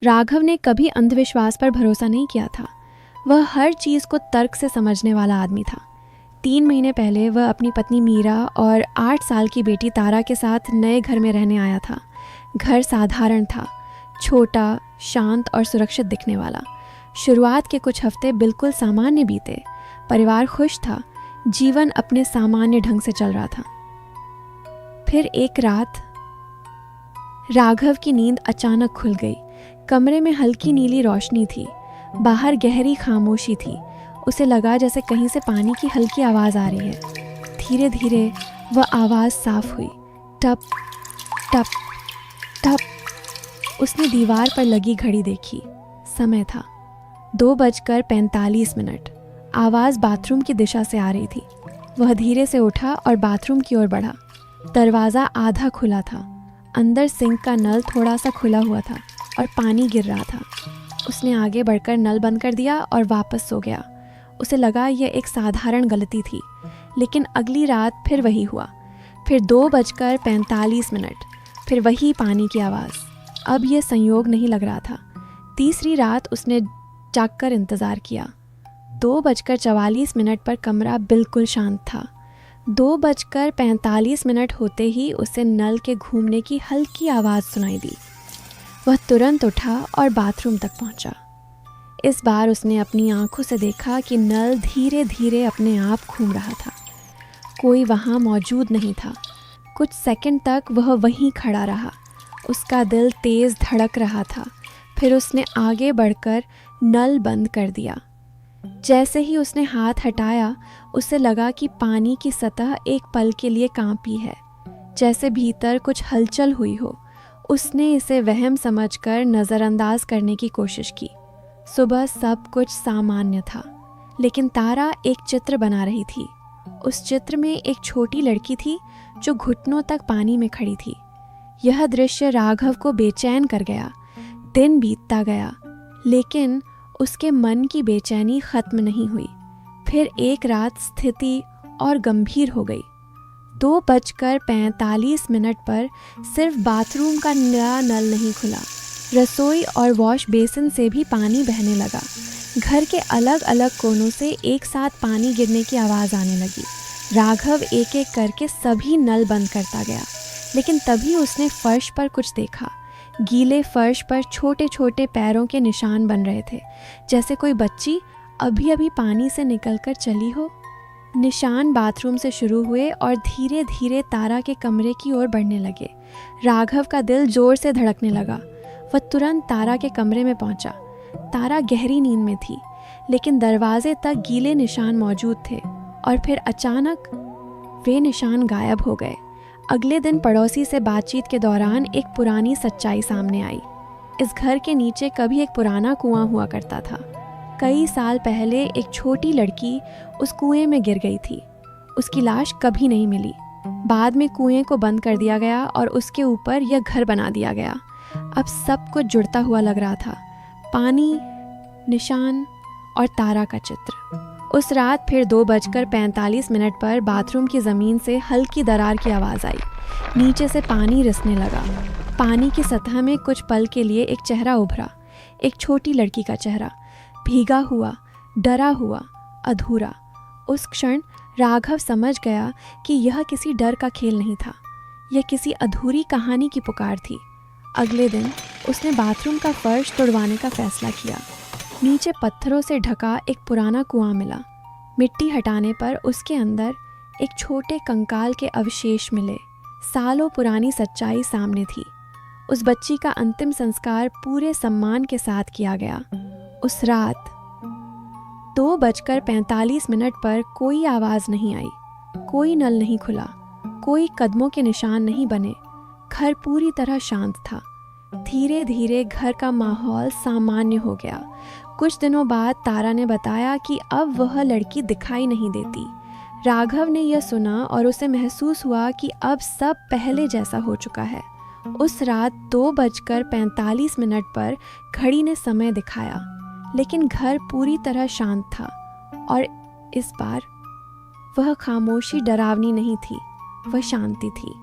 राघव ने कभी अंधविश्वास पर भरोसा नहीं किया था। वह हर चीज़ को तर्क से समझने वाला आदमी था। 3 महीने पहले वह अपनी पत्नी मीरा और 8 साल की बेटी तारा के साथ नए घर में रहने आया था। घर साधारण था, छोटा, शांत और सुरक्षित दिखने वाला। शुरुआत के कुछ हफ्ते बिल्कुल सामान्य बीते। परिवार खुश था, जीवन अपने सामान्य ढंग से चल रहा था। फिर एक रात राघव की नींद अचानक खुल गई। कमरे में हल्की नीली रोशनी थी, बाहर गहरी खामोशी थी। उसे लगा जैसे कहीं से पानी की हल्की आवाज़ आ रही है। धीरे धीरे वह आवाज़ साफ हुई, टप टप टप। उसने दीवार पर लगी घड़ी देखी। समय था 2:45। आवाज़ बाथरूम की दिशा से आ रही थी। वह धीरे से उठा और बाथरूम की ओर बढ़ा। दरवाज़ा आधा खुला था। अंदर सिंक का नल थोड़ा सा खुला हुआ था और पानी गिर रहा था। उसने आगे बढ़कर नल बंद कर दिया और वापस सो गया। उसे लगा यह एक साधारण गलती थी, लेकिन अगली रात फिर वही हुआ। फिर 2:45, फिर वही पानी की आवाज़। अब यह संयोग नहीं लग रहा था। तीसरी रात उसने जागकर इंतज़ार किया। 2:44 पर कमरा बिल्कुल शांत था। 2:45 होते ही उसे नल के घूमने की हल्की आवाज़ सुनाई दी। वह तुरंत उठा और बाथरूम तक पहुंचा। इस बार उसने अपनी आंखों से देखा कि नल धीरे धीरे अपने आप घूम रहा था। कोई वहां मौजूद नहीं था। कुछ सेकंड तक वह वहीं खड़ा रहा। उसका दिल तेज़ धड़क रहा था। फिर उसने आगे बढ़कर नल बंद कर दिया। जैसे ही उसने हाथ हटाया, उसे लगा कि पानी की सतह एक पल के लिए कांपी है, जैसे भीतर कुछ हलचल हुई हो। उसने इसे वहम समझकर नज़रअंदाज करने की कोशिश की। सुबह सब कुछ सामान्य था, लेकिन तारा एक चित्र बना रही थी। उस चित्र में एक छोटी लड़की थी जो घुटनों तक पानी में खड़ी थी। यह दृश्य राघव को बेचैन कर गया। दिन बीतता गया, लेकिन उसके मन की बेचैनी खत्म नहीं हुई। फिर एक रात स्थिति और गंभीर हो गई। 2:45 पर सिर्फ बाथरूम का नया नल नहीं खुला, रसोई और वॉश बेसिन से भी पानी बहने लगा। घर के अलग अलग कोनों से एक साथ पानी गिरने की आवाज़ आने लगी। राघव एक एक करके सभी नल बंद करता गया, लेकिन तभी उसने फर्श पर कुछ देखा। गीले फर्श पर छोटे छोटे पैरों के निशान बन रहे थे, जैसे कोई बच्ची अभी अभी पानी से निकलकर चली हो। निशान बाथरूम से शुरू हुए और धीरे धीरे तारा के कमरे की ओर बढ़ने लगे। राघव का दिल जोर से धड़कने लगा। वह तुरंत तारा के कमरे में पहुंचा। तारा गहरी नींद में थी, लेकिन दरवाजे तक गीले निशान मौजूद थे और फिर अचानक वे निशान गायब हो गए। अगले दिन पड़ोसी से बातचीत के दौरान एक पुरानी सच्चाई सामने आई। इस घर के नीचे कभी एक पुराना कुआं हुआ करता था। कई साल पहले एक छोटी लड़की उस कुएं में गिर गई थी। उसकी लाश कभी नहीं मिली। बाद में कुएं को बंद कर दिया गया और उसके ऊपर यह घर बना दिया गया। अब सब कुछ जुड़ता हुआ लग रहा था, पानी, निशान और तारा का चित्र। उस रात फिर 2:45 पर बाथरूम की ज़मीन से हल्की दरार की आवाज़ आई। नीचे से पानी रिसने लगा। पानी की सतह में कुछ पल के लिए एक चेहरा उभरा, एक छोटी लड़की का चेहरा, भीगा हुआ, डरा हुआ, अधूरा। उस क्षण राघव समझ गया कि यह किसी डर का खेल नहीं था, यह किसी अधूरी कहानी की पुकार थी। अगले दिन उसने बाथरूम का फर्श तुड़वाने का फैसला किया। नीचे पत्थरों से ढका एक पुराना कुआं मिला। मिट्टी हटाने पर उसके अंदर एक छोटे कंकाल के अवशेष मिले। सालों पुरानी सच्चाई सामने थी। उस बच्ची का अंतिम संस्कार पूरे सम्मान के साथ किया गया। उस रात 2:45 पर कोई आवाज़ नहीं आई, कोई नल नहीं खुला, कोई कदमों के निशान नहीं बने। घर पूरी तरह शांत था। धीरे धीरे घर का माहौल सामान्य हो गया। कुछ दिनों बाद तारा ने बताया कि अब वह लड़की दिखाई नहीं देती। राघव ने यह सुना और उसे महसूस हुआ कि अब सब पहले जैसा हो चुका है। उस रात 2:45 पर घड़ी ने समय दिखाया, लेकिन घर पूरी तरह शांत था। और इस बार वह खामोशी डरावनी नहीं थी, वह शांति थी।